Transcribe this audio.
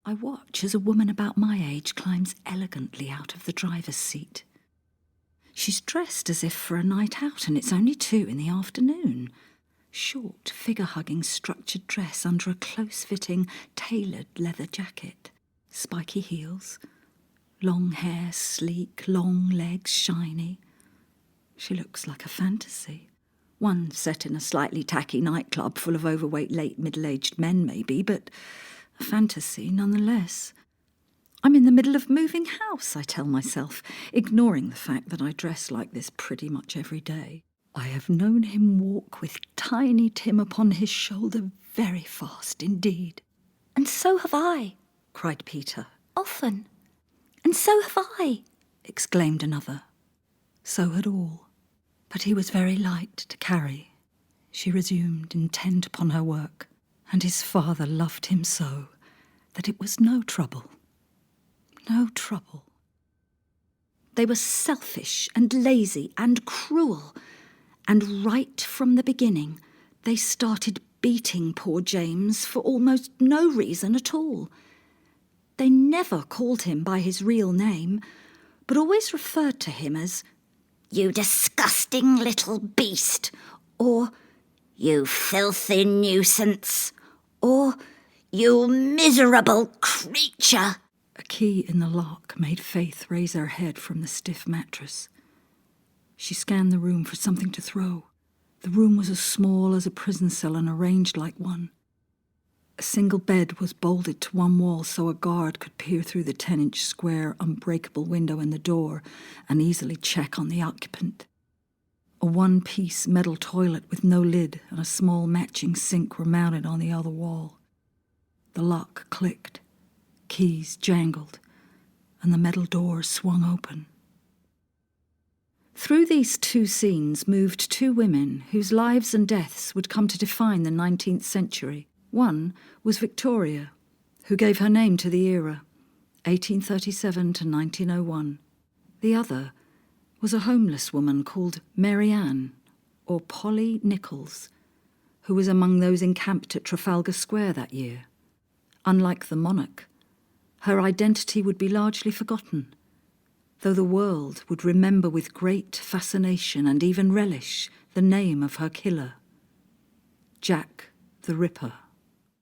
I watch as a woman about my age climbs elegantly out of the driver's seat. She's dressed as if for a night out, and it's only 2 in the afternoon. Short, figure-hugging structured dress under a close-fitting, tailored leather jacket. Spiky heels. Long hair, sleek, long legs, shiny. She looks like a fantasy. One set in a slightly tacky nightclub full of overweight, late middle-aged men, maybe, but a fantasy nonetheless. I'm in the middle of moving house, I tell myself, ignoring the fact that I dress like this pretty much every day. I have known him walk with Tiny Tim upon his shoulder very fast indeed. "And so have I," cried Peter. "Often. And so have I," exclaimed another. So had all. But he was very light to carry, she resumed, intent upon her work, and his father loved him so that it was no trouble. No trouble. They were selfish and lazy and cruel, and right from the beginning they started beating poor James for almost no reason at all. They never called him by his real name, but always referred to him as "You disgusting little beast," or "You filthy nuisance," or "You miserable creature." A key in the lock made Faith raise her head from the stiff mattress. She scanned the room for something to throw. The room was as small as a prison cell and arranged like one. A single bed was bolted to one wall so a guard could peer through the 10-inch square, unbreakable window in the door and easily check on the occupant. A one-piece metal toilet with no lid and a small matching sink were mounted on the other wall. The lock clicked. Keys jangled, and the metal door swung open. Through these 2 scenes moved 2 women whose lives and deaths would come to define the 19th century. One was Victoria, who gave her name to the era, 1837 to 1901. The other was a homeless woman called Mary Ann, or Polly Nichols, who was among those encamped at Trafalgar Square that year. Unlike the monarch, her identity would be largely forgotten, though the world would remember with great fascination and even relish the name of her killer, Jack the Ripper.